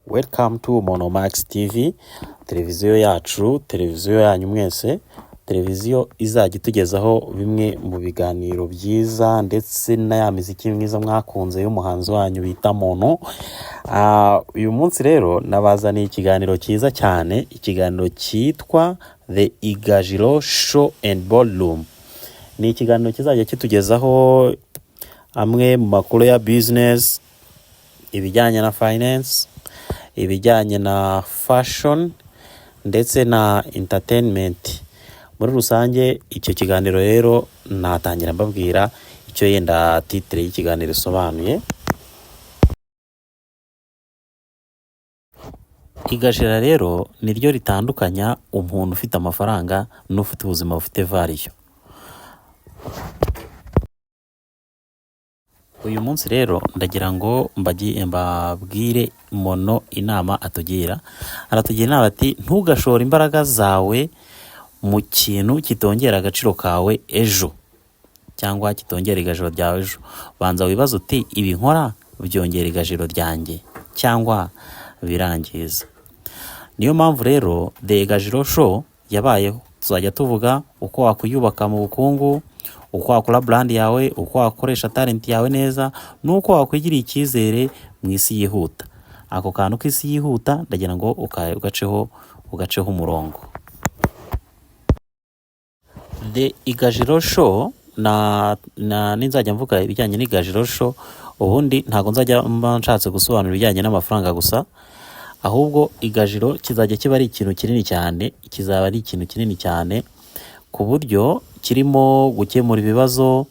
Welcome to Monomax TV, televiziyo yacu, televiziyo yanyu mwese, televiziyo izajya itugezaho bimwe mu biganiro byiza ndetse na ya miziki myiza mwakunze y'umuhanzi wanyu bita Mono. Uyu munsi rero nabazaniye ikiganiro cyiza cyane, ikiganiro cyitwa The Igajiro Show and Ballroom. Ni ikiganiro kizajya kitugezaho amwe mu makuru ya business, ibijyanye na finance, ibijyanye na fashion ndetse na entertainment. Muri rusange icyo kiganiro rero natangira mbabwira icyo yenda titre y'ikiganiro isobanuye. Igajira rero niryo ritandukanya umuntu ufite amafaranga n'ufite ubuzima bufite value. Uyu munsi rero ndagira ngo mbabwire Mono inama atugira. Aratugira inama ati ntugashore imbaraga zawe mu kintu kitongera agaciro kawe ejo cyangwa kitongera igajiro ryawe ejo. Banza wibaza uti ibi nkora byongera igajiro ryanjye cyangwa birangiza. Niyo mpamvu rero The Igajiro Show yabayeho. Tuzajya tuvuga uko wakuyubaka mu bukungu, uko wakora brand yawe, uko wakoresha talent yawe neza, nuko wakwigirira icyizere mu isi yihuta. Ako kantu k'isi yihuta ndagira ngo ugaceho umurongo. The Igajiro Show ninzajya mvuga ibijyanye n'Igajiro Show, ubundi ntago nzajya nshatse gusobanura ibijyanye n'amafaranga gusa, ahubwo igajiro kizajya kiba ari ikintu kinini cyane, kizaba ari ikintu kinini cyane ku buryo kirimo gukemura ibibazo,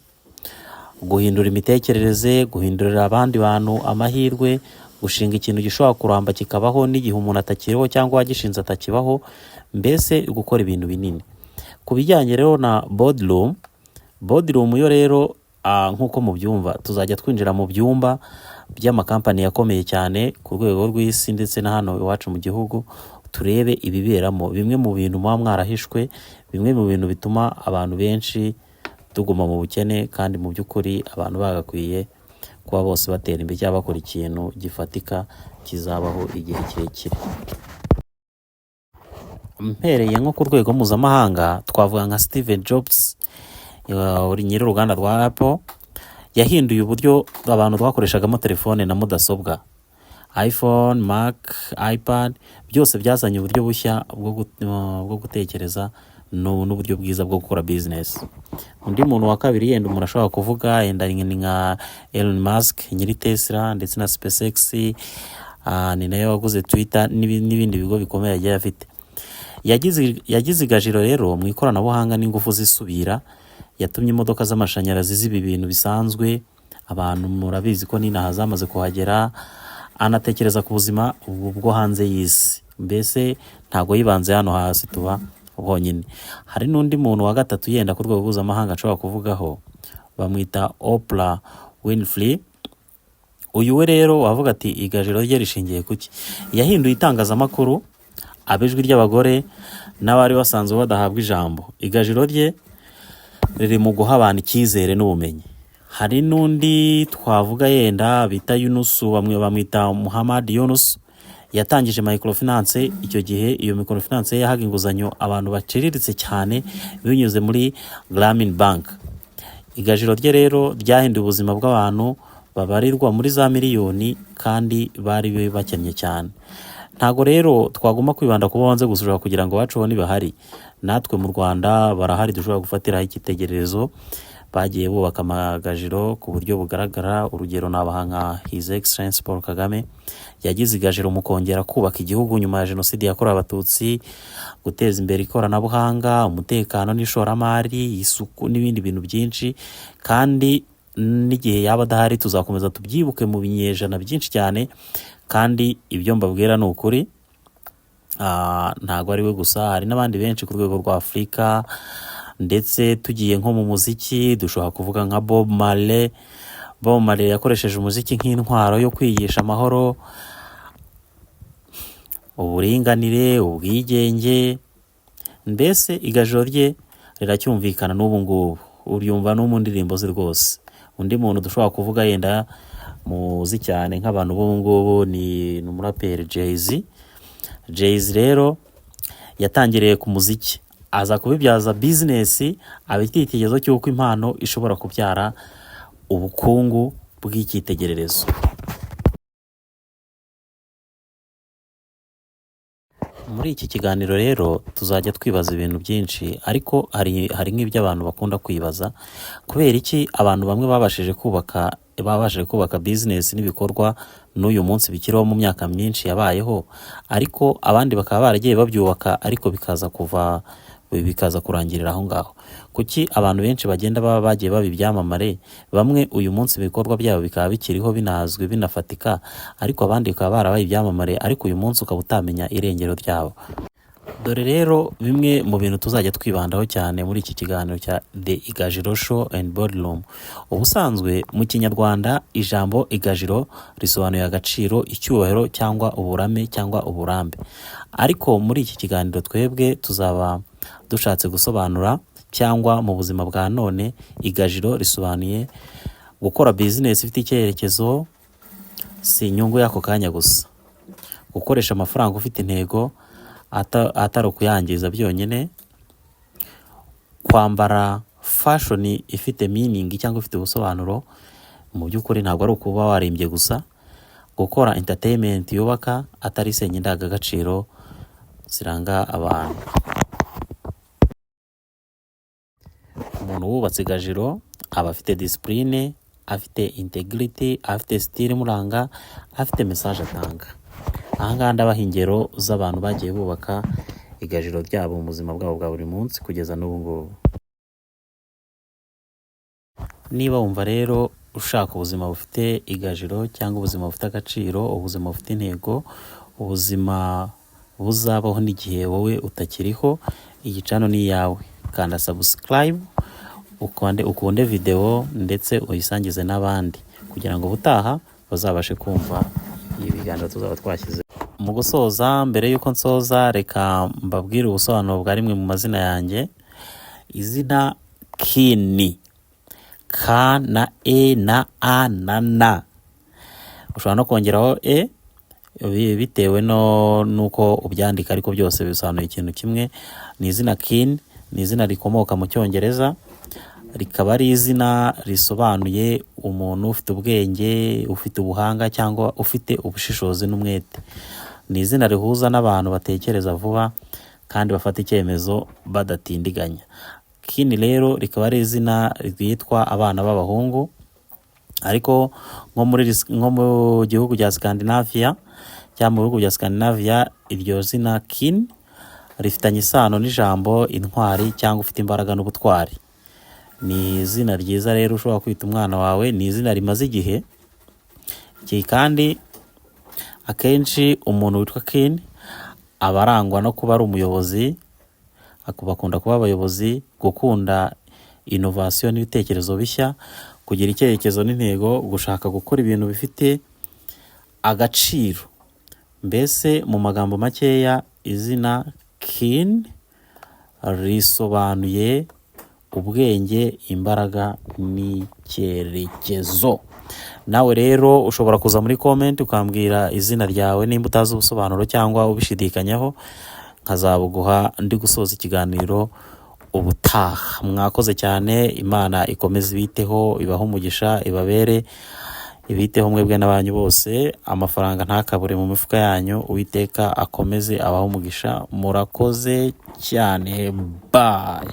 guhindura imitekerereze, guhindurira abandi bantu amahirwe, gushinga ikintu gishobora kuramba kikabaho n'igihe umuntu atakiriho cyangwa wagishinze atakibaho, mbese gukora ibintu binini. Ku bijyanye rero na boardroom yo rero nk'uko mubyumva, tuzajya twinjira mu byumba by'amakampani yakomeye cyane ku rwego rw'isi ndetse na hano iwacu mu gihugu, turebe ibiberamo, bimwe mu bintu muba mwarahishwe, bimwe mu bintu bituma abantu benshi tuguma mu bukene, kandi mu by'ukuri abantu bagakwiye kuba bose batera imbere cyangwa bakora ikintu gifatika kizabaho igihe kirekire. Mpereye nko ku rwego mpuzamahanga, twavuga nka Steve Jobs, uri nyiri uruganda rwa Apple, yahinduye uburyo abantu twakoreshagamo telefone na mudasobwa. iPhone, Mac, iPad, byose byazanye uburyo bushya bwo gutekereza n'uburyo bwiza bwo gukora business. Undi muntu wa kabiri yenda umuntu ashobora kuvuga yenda nka Elon Musk, nyiri Tesla ndetse na SpaceX, ni nayo waguze Twitter n'ibindi bigo bikomeye yagiye afite. Yagize igajiro rero mu ikoranabuhanga n'ingufu zisubira, yatumye imodoka z'amashanyarazi ziba ibintu bisanzwe, abantu murabizi ko n'inaha zamaze kuhagera. Anatekereza ku buzima bwo hanze y'isi, mbese ntago yibanze hano hasi tuba honyine. Hari n'undi muntu wa gatatu yenda ku rwego mpuzamahanga ashobora kuvugaho, bamwita Oprah Winfrey. Uyu we rero wavuga ati igajiro rye rishingiye kuki? Yahinduye itangazamakuru, abijwi ry'abagore n'abari basanzwe badahabwa ijambo. Igajiro rye riri mu guha abantu icyizere n'ubumenyi. Hari n'undi twavuga yenda bita Yunus, bamwe bamwita Muhammad Yunus, yatangije microfinance. Icyo gihe iyo microfinance yahaga inguzanyo abantu baciriritse cyane binyuze muri Grameen Bank. Igajiro rye rero ryahinduye ubuzima bw'abantu babarirwa muri za miliyoni kandi bari bakennye cyane. Ntago rero twagomba kwibanda kuba wanze gusura kugira ngo bacu bone bahari. Natwe mu Rwanda barahari dushobora gufatiraho ikitegererezo. Bagiye bubaka amagajiro ku buryo bugaragara. Urugero nabaha nka His Excellency Paul Kagame, yagize igajiro mu kongera kubaka igihugu nyuma ya jenoside yakorewe abatutsi, guteza imbere ikoranabuhanga, umutekano n'ishoramari, isuku n'ibindi bintu byinshi. Kandi n'igihe yaba adahari tuzakomeza tubyibuke mu binyejana byinshi cyane. Kandi ibyo mbabwira ni ukuri, ntago ari we gusa, hari n'abandi benshi ku rwego rwa Afurika. Ndetse tugiye nko mu muziki dushobora kuvuga nka Bob Marley. Bob Marley yakoresheje umuziki nk'intwaro yo kwigisha amahoro, uburinganire, ubwigenge. Mbese igajiro rye riracyumvikana n'ubu ngubu, uryumva no mu ndirimbo ze rwose. Undi muntu dushobora kuvuga yenda muzi cyane nk'abantu b'ubu ngubu ni umuraperi Jay-Z rero yatangiriye ku muziki aza kubibyaza bizinesi, aba icyitegererezo cy'uko impano ishobora kubyara ubukungu bw'icyitegererezo. Muri iki kiganiro rero tuzajya twibaza ibintu byinshi, ariko hari nk'ibyo abantu bakunda kwibaza, kubera iki abantu bamwe babashije kubaka bizinesi n'ibikorwa n'uyu munsi bikiriho mu myaka myinshi yabayeho, ariko abandi bakaba baragiye babyubaka ariko bikaza kurangirira aho ngaho. Kuki abantu benshi bagenda bagiye baba ibyamamare, bamwe uyu munsi ibikorwa byabo bikaba bikiriho binazwi binafatika, ariko abandi bakaba barabaye ibyamamare ariko uyu munsi ukaba utamenya irengero ryabo. Dore rero bimwe mu bintu tuzajya twibandaho cyane muri iki kiganiro cya The Igajiro Show and Boardroom. Ubusanzwe mu Kinyarwanda ijambo igajiro risobanuye agaciro, icyubahiro cyangwa uburame cyangwa uburambe, ariko muri iki kiganiro twebwe tuzaba dushatse gusobanura cyangwa mu buzima bwa none igajiro risobanuye gukora bizinesi ifite icyerekezo, si inyungu y'ako kanya gusa, gukoresha amafaranga ufite intego atari ukuyangiza byonyine, kwambara fashion ifite meaning cyangwa ifite ubusobanuro, mu by'ukuri ntabwo ari ukuba warimbye gusa, gukora entertainment yubaka atari isenya indangagaciro ziranga abantu. Umuntu wubatse igajiro aba afite discipline, afite integrity, afite style imuranga, afite message atanga. Ahangaha ndabaha ingero z'abantu bagiye bubaka igajiro ryabo mu buzima bwabo bwa buri munsi kugeza n'ubu ngubu. Niba wumva rero ushaka ubuzima bufite igajiro cyangwa ubuzima bufite agaciro, ubuzima bufite intego, ubuzima buzabaho n'igihe wowe utakiriho, iyi channel ni iyawe. Kanda subscribe, ukunde video ndetse uyisangize n'abandi kugira ngo ubutaha bazabashe kumva ibiganiro tuzaba twashyize. Mu gusoza, mbere y'uko nsoza, reka mbabwire ubusobanuro bwa rimwe mu mazina yanjye. Izina Kini, K na E na A na N, ushobora no kongeraho E bitewe nuko ubyandika, ariko byose bisobanuye ikintu kimwe. Ni izina Kini, ni izina rikomoka mu Cyongereza, rikaba ari izina risobanuye umuntu ufite ubwenge, ufite ubuhanga cyangwa ufite ubushishozi n'umwete. Ni izina rihuza n'abantu batekereza vuba kandi bafata icyemezo badatindiganya. Kini rero rikaba ari izina ryitwa abana b'abahungu, ariko nko mu gihugu cya Scandinavia cyangwa mu bihugu bya Scandinavia, iryo zina Kini rifitanye isano n'ijambo intwari cyangwa ufite imbaraga n'ubutwari. Ni izina ryiza rero ushobora kwita umwana wawe, ni izina rimaze igihe. Kandi akenshi umuntu witwa Kini aba arangwa no kuba ari umuyobozi, bakunda kuba abayobozi, gukunda innovation n'ibitekerezo bishya, kugira icyerekezo n'intego, gushaka gukora ibintu bifite agaciro. Mbese mu magambo makeya, izina Kini risobanuye ubwenge, imbaraga n'icyerekezo. Nawe rero ushobora kuza muri comment ukambwira izina ryawe nimba utazi ubusobanuro cyangwa ubishidikanyaho, nkazabuguha ndi gusoza ikiganiro ubutaha. Mwakoze cyane, Imana ikomeze ibiteho, ibaho umugisha, ibiteho mwebwe n'abanyu bose, amafaranga ntakabure mu mifuka yanyu, Uwiteka akomeze abaho umugisha. Murakoze cyane, bye.